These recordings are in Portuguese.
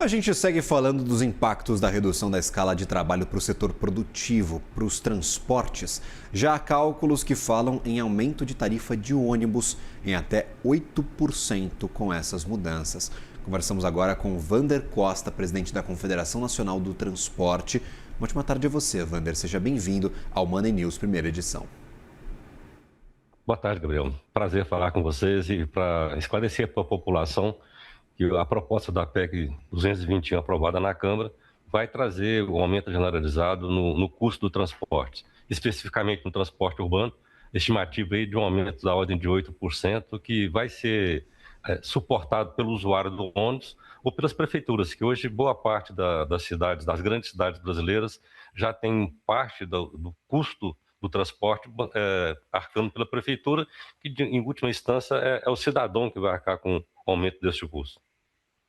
A gente segue falando dos impactos da redução da escala de trabalho para o setor produtivo, para os transportes. Já há cálculos que falam em aumento de tarifa de ônibus em até 8% com essas mudanças. Conversamos agora com Vander Costa, presidente da Confederação Nacional do Transporte. Uma ótima tarde a você, Vander. Seja bem-vindo ao Money News, primeira edição. Boa tarde, Gabriel. Prazer falar com vocês e para esclarecer para a população que a proposta da PEC 221 aprovada na Câmara vai trazer o aumento generalizado no custo do transporte, especificamente no transporte urbano, estimativa aí de um aumento da ordem de 8%, que vai ser suportado pelo usuário do ônibus ou pelas prefeituras, que hoje boa parte das cidades, das grandes cidades brasileiras, já tem parte do custo do transporte arcando pela prefeitura, que em última instância é o cidadão que vai arcar com o aumento desse custo.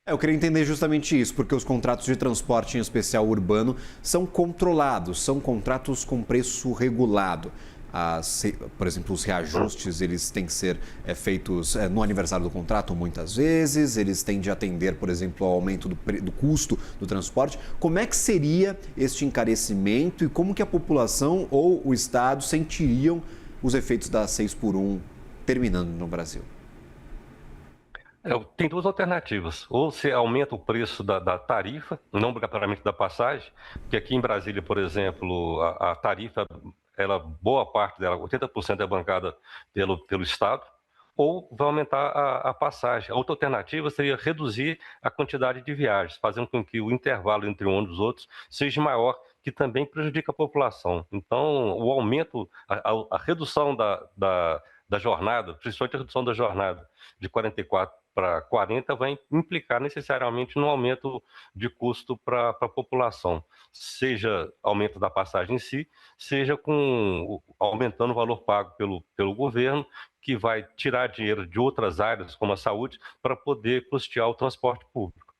Eu queria entender justamente isso, porque os contratos de transporte, em especial urbano, são controlados, são contratos com preço regulado. Por exemplo, os reajustes, eles têm que ser feitos no aniversário do contrato muitas vezes, eles têm de atender, por exemplo, ao aumento do custo do transporte. Como é que seria este encarecimento e como que a população ou o Estado sentiriam os efeitos da 6 por 1 terminando no Brasil? Tem duas alternativas. Ou você aumenta o preço da tarifa, não obrigatoriamente da passagem, porque aqui em Brasília, por exemplo, a tarifa, boa parte dela, 80% é bancada pelo Estado, ou vai aumentar a passagem. A outra alternativa seria reduzir a quantidade de viagens, fazendo com que o intervalo entre um ônibus e outros seja maior, que também prejudica a população. Então, o aumento, a redução da jornada, principalmente a redução da jornada de 44 para 40, vai implicar necessariamente no aumento de custo para a população, seja aumento da passagem em si, seja aumentando o valor pago pelo governo, que vai tirar dinheiro de outras áreas, como a saúde, para poder custear o transporte público.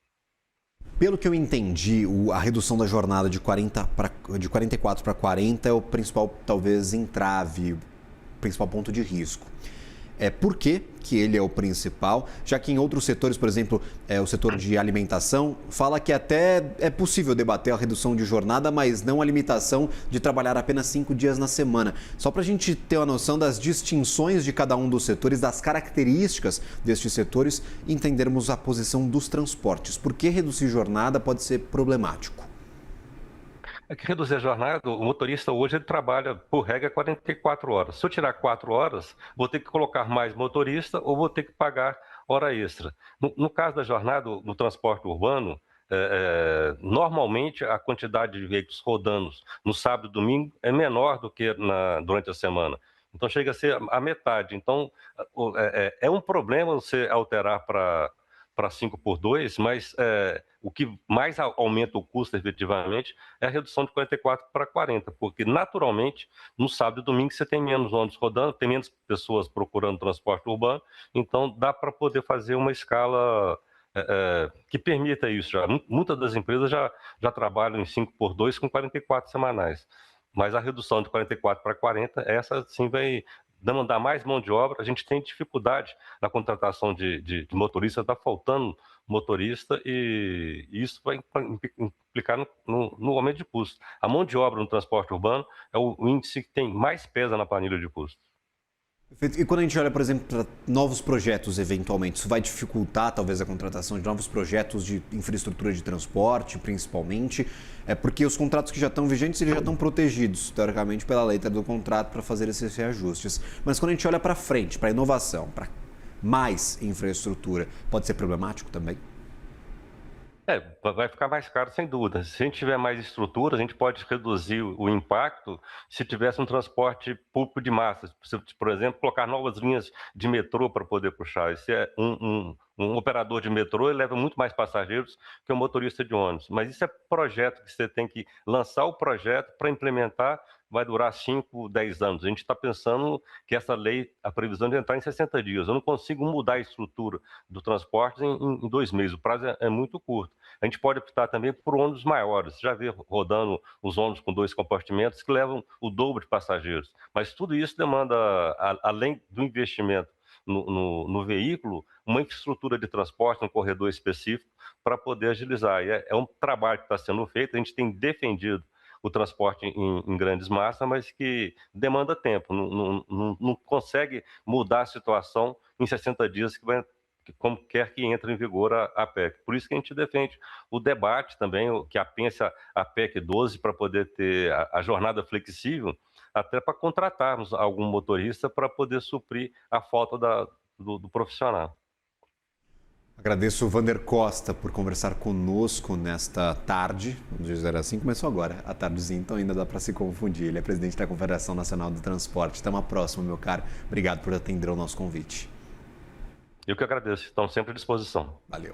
Pelo que eu entendi, a redução da jornada de 44 para 40 é o principal, talvez, entrave, o principal ponto de risco. Por que ele é o principal, já que em outros setores, por exemplo, o setor de alimentação, fala que até é possível debater a redução de jornada, mas não a limitação de trabalhar apenas 5 dias na semana. Só para a gente ter uma noção das distinções de cada um dos setores, das características destes setores, e entendermos a posição dos transportes. Por que reduzir jornada pode ser problemático? É que reduzir a jornada, o motorista hoje ele trabalha, por regra, 44 horas. Se eu tirar 4 horas, vou ter que colocar mais motorista ou vou ter que pagar hora extra. No caso da jornada, no transporte urbano, normalmente a quantidade de veículos rodando no sábado e domingo é menor do que durante a semana. Então chega a ser a metade. Então é um problema você alterar para 5 por 2, mas o que mais aumenta o custo efetivamente é a redução de 44 para 40, porque naturalmente no sábado e domingo você tem menos ônibus rodando, tem menos pessoas procurando transporte urbano, então dá para poder fazer uma escala que permita isso já. Muitas das empresas já trabalham em 5 por 2 com 44 semanais, mas a redução de 44 para 40, essa sim vai demandar mais mão de obra. A gente tem dificuldade na contratação de motorista, está faltando motorista e isso vai implicar no aumento de custos. A mão de obra no transporte urbano é o índice que tem mais pesa na planilha de custos. Perfeito. E quando a gente olha, por exemplo, para novos projetos, eventualmente, isso vai dificultar, talvez, a contratação de novos projetos de infraestrutura de transporte, principalmente, porque os contratos que já estão vigentes, eles já estão protegidos, teoricamente, pela letra do contrato para fazer esses reajustes. Mas quando a gente olha para frente, para inovação, para mais infraestrutura, pode ser problemático também? Vai ficar mais caro, sem dúvida. Se a gente tiver mais estrutura, a gente pode reduzir o impacto se tivesse um transporte público de massas. Se, por exemplo, colocar novas linhas de metrô para poder puxar. Se é um operador de metrô, ele leva muito mais passageiros que um motorista de ônibus. Mas isso é projeto que você tem que lançar o projeto para implementar, vai durar 5, 10 anos. A gente está pensando que essa lei, a previsão de entrar em 60 dias. Eu não consigo mudar a estrutura do transporte em 2 meses. O prazo é muito curto. A gente pode optar também por ônibus maiores. Já vê rodando os ônibus com 2 compartimentos que levam o dobro de passageiros. Mas tudo isso demanda, além do investimento no veículo, uma infraestrutura de transporte, um corredor específico, para poder agilizar. E é um trabalho que está sendo feito, a gente tem defendido o transporte em grandes massas, mas que demanda tempo, não consegue mudar a situação em 60 dias como quer que entre em vigor a PEC. Por isso que a gente defende o debate também, que apense a PEC 12 para poder ter a jornada flexível, até para contratarmos algum motorista para poder suprir a falta do profissional. Agradeço o Vander Costa por conversar conosco nesta tarde, vamos dizer assim, começou agora, a tardezinha, então ainda dá para se confundir. Ele é presidente da Confederação Nacional do Transporte. Até uma próxima, meu caro. Obrigado por atender o nosso convite. Eu que agradeço, estão sempre à disposição. Valeu.